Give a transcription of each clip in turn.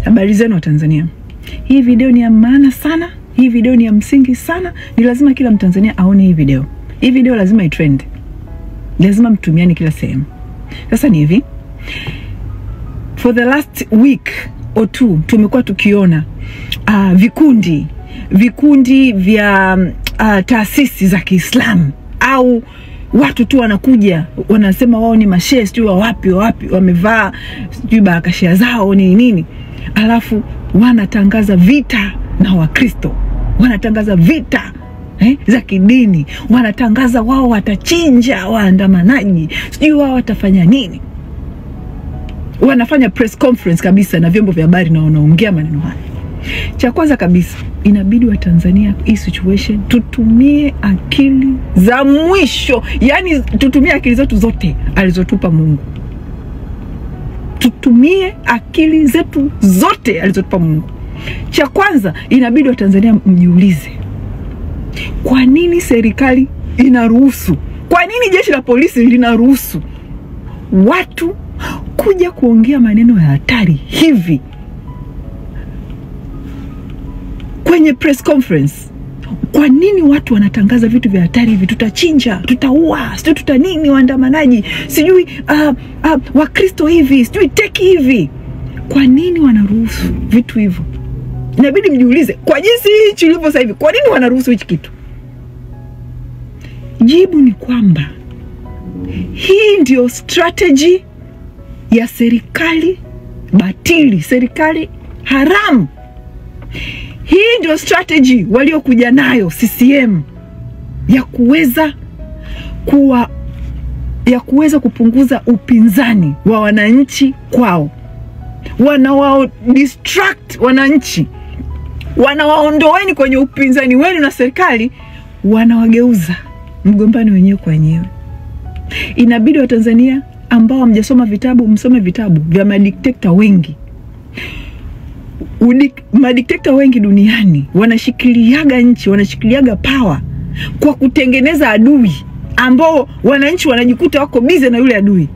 Habari zenu wa Tanzania. Hii video ni ya maana sana, hii video ni ya msingi sana, ni lazima kila Mtanzania aone hii video. Hii video lazima itrend. Lazima mtumiane kila sehemu. Sasa ni hivi. For the last week or two tumekuwa tukiona vikundi vya taasisi za Kiislamu au watu tu wanakuja wanasema wao ni mashehe sio wapi wamevaa sio barakashia zao ni nini, alafu wanatangaza vita na Wakristo, wanatangaza vita za kidini, wanatangaza wao watachinja waandamanaji, sio wao watafanya nini. Wanafanya press conference kabisa na vyombo vya habari na wanaongea maneno haya. Cha kwanza kabisa, inabidi wa Tanzania hii situation tutumie akili za mwisho, yani tutumie akili zetu zote alizotupa Mungu. Tutumie akili zetu zote alizotupa Mungu. Cha kwanza, inabidi wa Tanzania mjiulize, kwa nini serikali inaruhusu, kwa nini jeshi la polisi linaruhusu watu kuja kuongea maneno ya hatari hivi kwenye press conference? Kwa nini watu wanatangaza vitu vya hatari hivi? Tutachinja, tutaua, sijui tutanini waandamanaji, sijui Wakristo hivi, sijui teki hivi. Kwa nini wanaruhusu vitu hivyo? Inabidi mjiulize, kwa jinsi hichi ilivyo sasa hivi, kwa nini wanaruhusu hichi kitu? Jibu ni kwamba hii ndio strategy ya serikali batili, serikali haramu. Hii ndio strategy waliokuja nayo CCM ya kuweza kupunguza upinzani wa wananchi kwao. Wanawao distract wananchi, wanawaondoeni kwenye upinzani wenu na serikali, wanawageuza mgombani wenyewe kwa wenyewe. Inabidi wa Tanzania ambao hamjasoma vitabu msome vitabu vya madikteta wengi. Madikteta wengi duniani wanashikiliaga nchi, wanashikiliaga power kwa kutengeneza adui ambao wananchi wanajikuta wako busy na yule adui.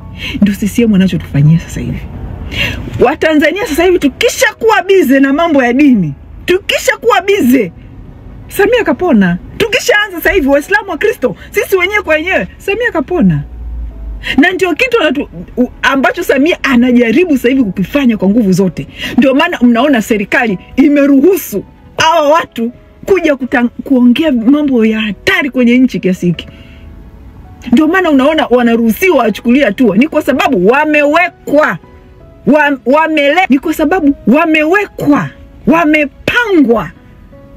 Ndio CCM wanachotufanyia sasa hivi. Watanzania sasa hivi tukisha kuwa busy na mambo ya dini, tukisha kuwa busy, Samia kapona. Tukishaanza sasa hivi Waislamu wa Kristo, sisi wenyewe kwa wenyewe, Samia kapona. Na ndio kitu ambacho Samia anajaribu sasa hivi kukifanya kwa nguvu zote. Ndio maana mnaona serikali imeruhusu hawa watu kuja kuongea mambo ya hatari kwenye nchi kiasi hiki. Ndio maana unaona wanaruhusiwa wachukulia hatua, ni kwa sababu wamewekwa, ni kwa sababu wamewekwa, wamepangwa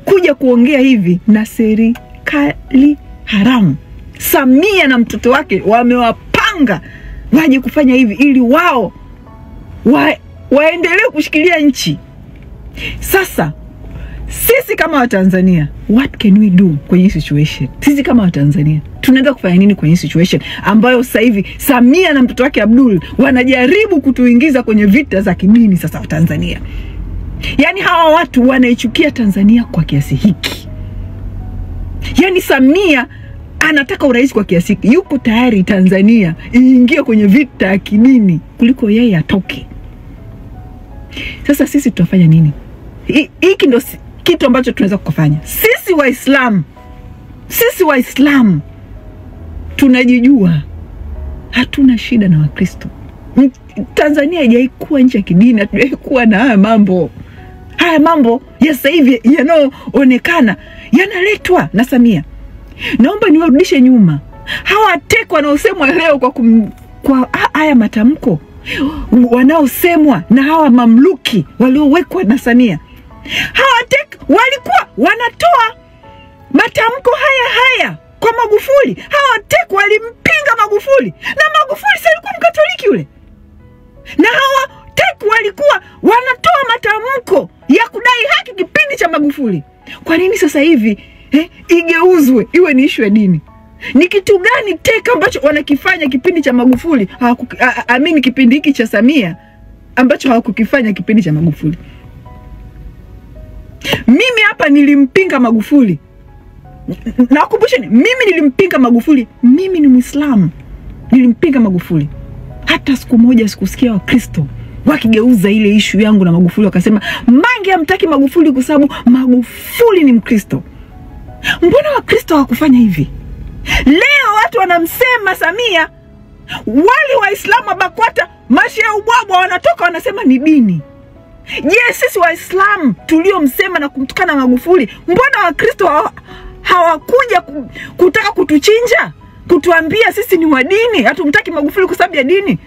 kuja kuongea hivi na serikali haramu. Samia na mtoto wake wamewapanga waje kufanya hivi ili wao waendelee kushikilia nchi. Sasa sisi kama Watanzania, what can we do kwenye situation? Sisi kama Watanzania tunaweza kufanya nini kwenye situation ambayo sasa hivi Samia na mtoto wake Abdul wanajaribu kutuingiza kwenye vita za kidini sasa wa Tanzania? Yani hawa watu wanaichukia Tanzania kwa kiasi hiki. Yani Samia anataka urais kwa kiasi hiki, yuko tayari Tanzania iingie kwenye vita ya kidini kuliko yeye atoke. Sasa sisi tutafanya nini? Hiki ndio kitu ambacho tunaweza kufanya. Sisi Waislamu tunajijua, hatuna shida na Wakristo. Tanzania haijaikuwa nchi ya kidini, hatujaikuwa na haya mambo. Haya mambo ya sasa hivi yanayoonekana yanaletwa na Samia. Naomba niwarudishe nyuma. Hawa teko wanaosemwa leo kwa haya matamko wanaosemwa na hawa mamluki waliowekwa na Samia. Hawa teko walikuwa wanatoa matamko haya kwa Magufuli. Hawa teko walimpinga Magufuli, na Magufuli sasa alikuwa Mkatoliki yule. Na hawa teko walikuwa wanatoa matamko ya kudai haki kipindi cha Magufuli. Kwa nini sasa hivi igeuzwe iwe ni issue ya dini? Ni kitu gani teka ambacho wanakifanya kipindi cha Magufuli amini kipindi hiki cha Samia ambacho hawakukifanya kipindi cha Magufuli? Mimi hapa nilimpinga Magufuli. Nakumbusheni, mimi nilimpinga Magufuli. Mimi ni Muislamu. Nilimpinga Magufuli. Hata siku moja sikusikia Wakristo wakigeuza ile issue yangu na Magufuli, wakasema Mange hamtaki Magufuli kwa sababu Magufuli ni Mkristo. Mbona Wakristo hawakufanya hivi? Leo watu wanamsema Samia, wale Waislamu wa BAKWATA Mashehe ubwabwa wanatoka wanasema ni dini. Je, sisi Waislamu tuliomsema na kumtukana Magufuli, mbona Wakristo hawakuja kutaka kutuchinja, kutuambia sisi ni wa dini, hatumtaki Magufuli kwa sababu ya dini?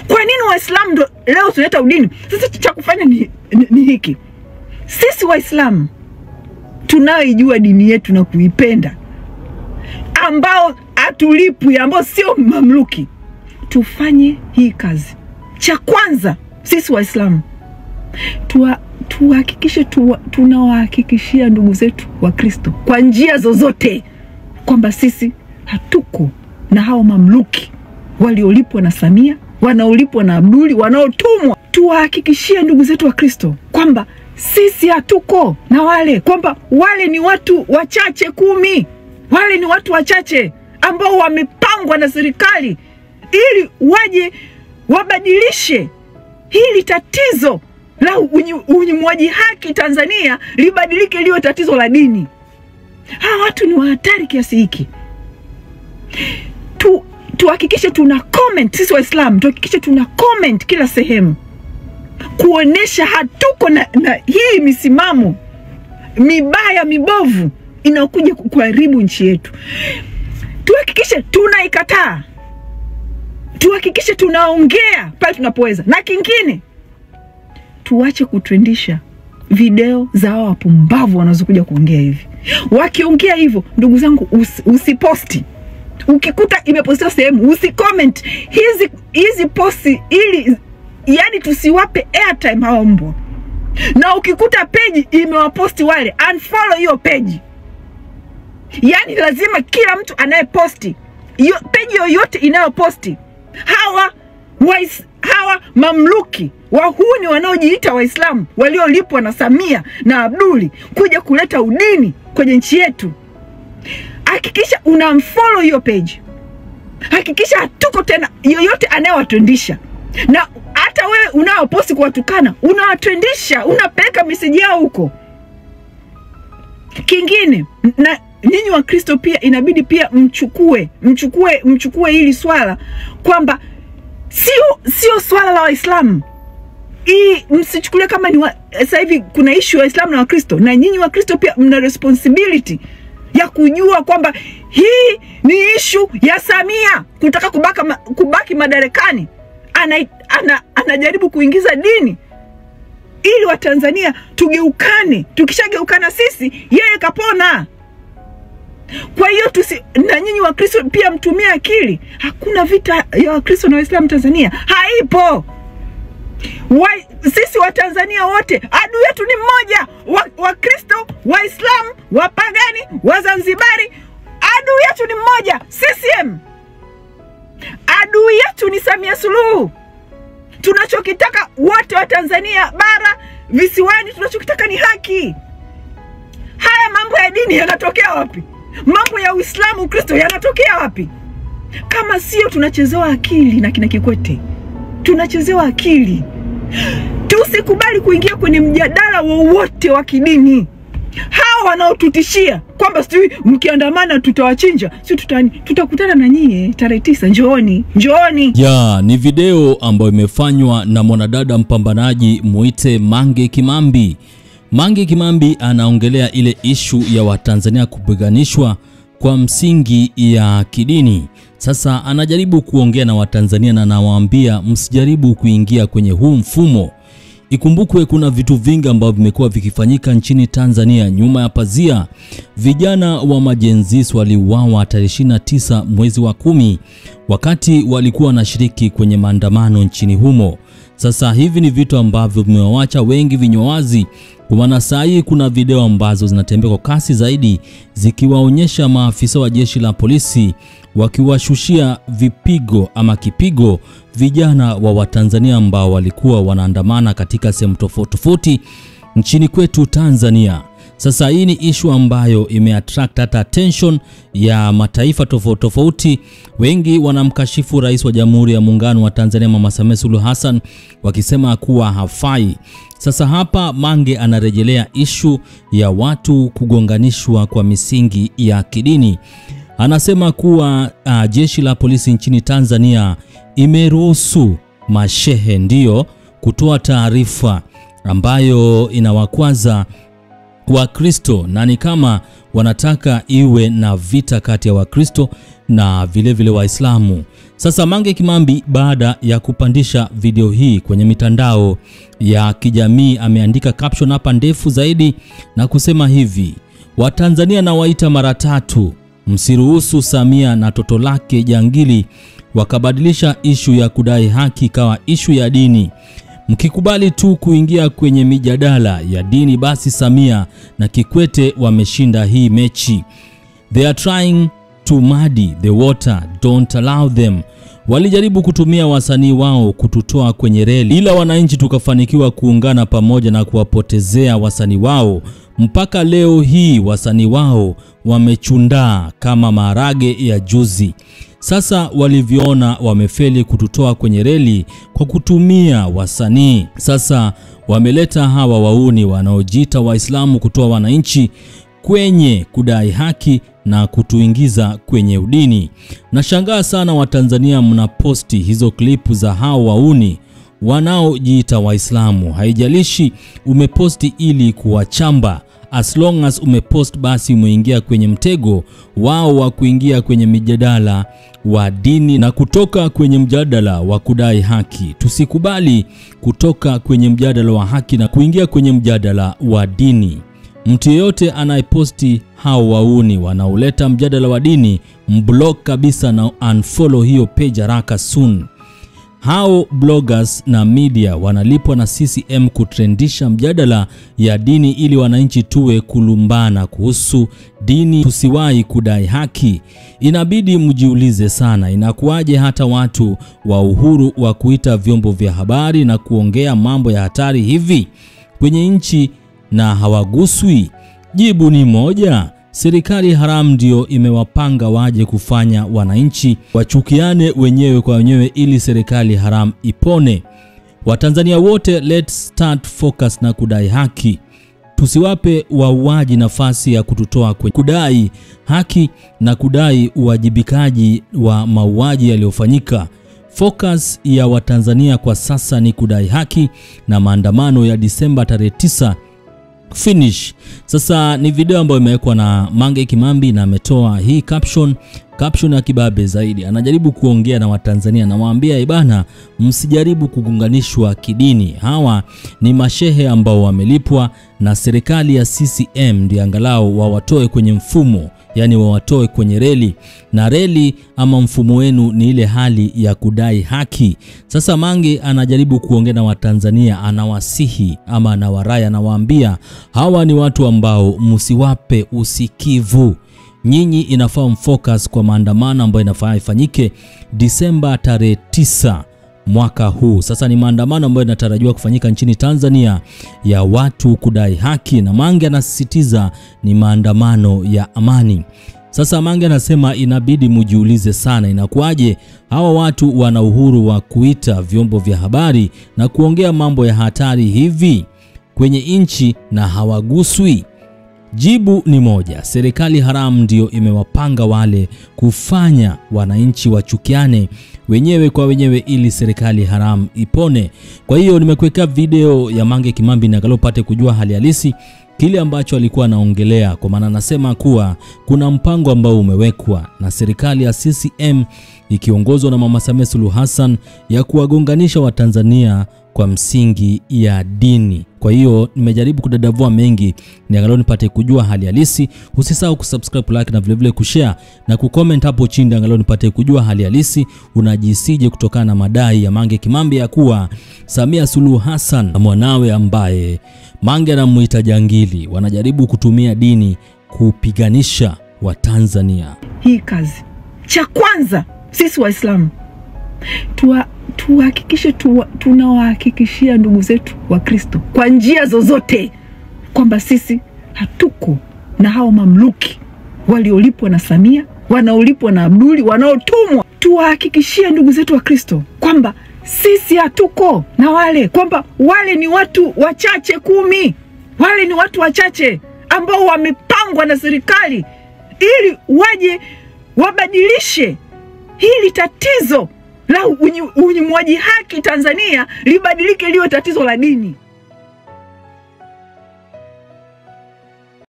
Kwa nini Waislamu ndo leo tunaleta udini? Sasa cha kufanya ni hiki. Sisi Waislamu tunaoijua dini yetu na kuipenda, ambao atulipwi, ambao sio mamluki, tufanye hii kazi. Cha kwanza sisi Waislamu tuhakikishe tunawahakikishia ndugu zetu wa Kristo kwa njia zozote kwamba sisi hatuko na hao mamluki waliolipwa na Samia, wanaolipwa na Abduli, wanaotumwa. Tuwahakikishie ndugu zetu wa Kristo kwamba sisi hatuko na wale, kwamba wale ni watu wachache 10, wale ni watu wachache ambao wamepangwa na serikali ili waje wabadilishe hili tatizo la unyimwaji haki Tanzania, libadilike liwe tatizo la dini. Hawa watu ni hatari kiasi hiki. Tuhakikishe tuna comment, sisi Waislamu tuhakikishe tuna comment kila sehemu kuonesha hatuko na hii misimamo mibaya mibovu inaokuja kuharibu nchi yetu. Tuhakikishe tunaikataa, tuhakikishe tunaongea pale tunapoweza. Na kingine, tuache kutrendisha video za hao wapumbavu wanazokuja kuongea hivi. Wakiongea hivyo, ndugu zangu, usiposti. Ukikuta imepostiwa sehemu, usicomment hizi posti, ili yani tusiwape airtime hao mbwa. Na ukikuta page imewaposti wale, unfollow hiyo page. Yani lazima kila mtu anayeposti page yoyote inayoposti hawa mamluki wahuni wanaojiita Waislamu waliolipwa na Samia na Abduli kuja kuleta udini kwenye nchi yetu, hakikisha unamfollow hiyo page. Hakikisha hatuko tena yoyote anayewatundisha. Na hata wewe unaoposti kuwatukana, unawatundisha, unapeleka message yao huko. Kingine, na ninyi wa Kristo pia inabidi pia mchukue hili swala kwamba sio swala la Waislamu. Msichukulie kama ni sasa hivi kuna issue Waislamu na Wakristo. Na nyinyi wa Kristo pia mna responsibility ya kujua kwamba hii ni issue ya Samia kutaka kubaki madarakani. Anajaribu kuingiza dini ili Watanzania tugeukane. Tukishageukana sisi, yeye kapona. Kwa hiyo na nyinyi wa Kristo pia mtumie akili. Hakuna vita ya Wakristo na Waislamu Tanzania, haipo. Sisi wa Tanzania wote adui yetu ni mmoja, wa Kristo, Waislamu, wapagani, Wazanzibari. Adui yetu ni mmoja, CCM. Adui yetu ni Samia Suluhu. Tunachokitaka wote wa Tanzania bara, visiwani, tunachokitaka ni haki. Haya mambo ya dini yanatokea wapi? Mambo ya Uislamu, Kristo yanatokea wapi? Kama sio tunachezewa akili na kina Kikwete. Tunachezewa akili. Tusikubali kuingia kwenye mjadala wowote wa kidini. Hawa wanaotutishia kwamba sisi mkiandamana tutawachinja, sisi tutakutana na nyie tarehe 9, njooni. Ni video ambayo imefanywa na mwanadada mpambanaji muite Mange Kimambi. Mange Kimambi anaongelea ile issue ya Watanzania kupiganishwa kwa msingi ya kidini. Sasa anajaribu kuongea na Watanzania na anawaambia msijaribu kuingia kwenye huu mfumo. Ikumbukwe kuna vitu vingi ambavyo vimekuwa vikifanyika nchini Tanzania nyuma ya pazia. Vijana wa majenzis waliuawa tarehe 29 mwezi wa 10 wakati walikuwa wanashiriki kwenye maandamano nchini humo. Sasa hivi ni vitu ambavyo vimewaacha wengi vinywa wazi. Kwa maana saa hii kuna video ambazo zinatembea kwa kasi zaidi zikiwaonyesha maafisa wa jeshi la polisi wakiwashushia vipigo ama kipigo vijana wa Watanzania ambao walikuwa wanaandamana katika sehemu tofauti nchini kwetu Tanzania. Sasa hii ni issue ambayo imeattract hata attention ya mataifa tofauti tofauti. Wengi wanamkashifu Rais wa Jamhuri ya Muungano wa Tanzania Mama Samia Suluhu Hassan wakisema kuwa hafai. Sasa hapa Mange anarejelea issue ya watu kugonganishwa kwa misingi ya kidini. Anasema kuwa jeshi la polisi nchini Tanzania imeruhusu mashehe ndio kutoa taarifa ambayo inawakwaza Wakristo, na ni kama wanataka iwe na vita kati ya Wakristo na vile Waislamu. Sasa Mange Kimambi baada ya kupandisha video hii kwenye mitandao ya kijamii ameandika caption hapa ndefu zaidi na kusema hivi: Watanzania na waita mara tatu, msiruhusu Samia na toto lake jangili wakabadilisha ishu ya kudai haki kawa ishu ya dini. Mkikubali tu kuingia kwenye mijadala ya dini, basi Samia na Kikwete wameshinda hii mechi. They are trying to muddy the water, don't allow them. Walijaribu kutumia wasanii wao kututoa kwenye reli, ila wananchi tukafanikiwa kuungana pamoja na kuwapotezea wasanii wao. Mpaka leo hii wasanii wao wamechundaa kama maharage ya juzi. Sasa walivyoona wamefeli kututoa kwenye reli kwa kutumia wasanii, sasa wameleta hawa wauni wanaojiita Waislamu kutoa wananchi kwenye kudai haki na kutuingiza kwenye udini. Nashangaa sana Watanzania mnaposti hizo klipu za hao wauni wanaojiita Waislamu. Haijalishi umeposti ili kuwachamba, as long as umepost basi umeingia kwenye mtego wao wa kuingia kwenye mijadala wa dini na kutoka kwenye mjadala wa kudai haki. Tusikubali kutoka kwenye mjadala wa haki na kuingia kwenye mjadala wa dini. Mtu yeyote anayeposti hao wauni wanaoleta mjadala wa dini, mblock kabisa na unfollow hiyo page haraka soon. Hao bloggers na media wanalipwa na CCM kutrendisha mjadala ya dini ili wananchi tuwe kulumbana kuhusu dini, tusiwahi kudai haki. Inabidi mjiulize sana, inakuwaje hata watu wa uhuru wa kuita vyombo vya habari na kuongea mambo ya hatari hivi kwenye nchi na hawaguswi? Jibu ni moja: serikali haramu ndio imewapanga waje kufanya wananchi wachukiane wenyewe kwa wenyewe ili serikali haramu ipone. Watanzania wote, let's start focus na kudai haki. Tusiwape wauaji nafasi ya kututoa kwenye kudai haki na kudai uwajibikaji wa mauaji yaliyofanyika. Focus ya Watanzania kwa sasa ni kudai haki na maandamano ya Disemba tarehe 9 finish. Sasa ni video ambayo imewekwa na Mange Kimambi na ametoa hii caption ya kibabe zaidi. Anajaribu kuongea na Watanzania na waambia bana, msijaribu kugunganishwa kidini. Hawa ni mashehe ambao wamelipwa na serikali ya CCM ndio angalau wawatoe kwenye mfumo, yani wawatoe kwenye reli, na reli ama mfumo wenu ni ile hali ya kudai haki. Sasa Mange anajaribu kuongea na Watanzania, anawasihi ama anawaraya, anawaambia hawa ni watu ambao msiwape usikivu. Nyinyi inafaa mfocus kwa maandamano ambayo inafaa ifanyike Disemba tarehe 9 mwaka huu. Sasa ni maandamano ambayo yanatarajiwa kufanyika nchini Tanzania ya watu kudai haki, na Mange anasisitiza ni maandamano ya amani. Sasa Mange anasema inabidi mujiulize sana, inakuwaje hawa watu wana uhuru wa kuita vyombo vya habari na kuongea mambo ya hatari hivi kwenye nchi na hawaguswi? Jibu ni moja: serikali haramu ndio imewapanga wale kufanya wananchi wachukiane wenyewe kwa wenyewe ili serikali haramu ipone. Kwa hiyo nimekuweka video ya Mange Kimambi na galopate kujua hali halisi kile ambacho alikuwa anaongelea, kwa maana anasema kuwa kuna mpango ambao umewekwa na serikali ya CCM ikiongozwa na Mama Samia Suluhu Hassan ya kuwagonganisha Watanzania kwa msingi ya dini. Kwa hiyo nimejaribu kudadavua mengi ni angalau nipate kujua hali halisi. Usisahau kusubscribe, like na vile kushare na kucomment hapo chini angalau nipate kujua hali halisi unajisije kutokana na madai ya Mange Kimambi ya kuwa Samia Suluhu Hassan na mwanawe ambaye Mange anamuita jangili wanajaribu kutumia dini kupiganisha Watanzania. Hii kazi cha kwanza sisi Waislamu tuhakikishe tunawahakikishia ndugu zetu wa Kristo kwa njia zozote kwamba sisi hatuko na hao mamluki waliolipwa na Samia, wanaolipwa na Abduli, wanaotumwa. Tuwahakikishie ndugu zetu wa Kristo kwamba sisi hatuko na wale, kwamba wale ni watu wachache 10. Wale ni watu wachache ambao wamepangwa na serikali ili waje wabadilishe hili tatizo la unyimwaji haki Tanzania, libadilike liwe tatizo la dini.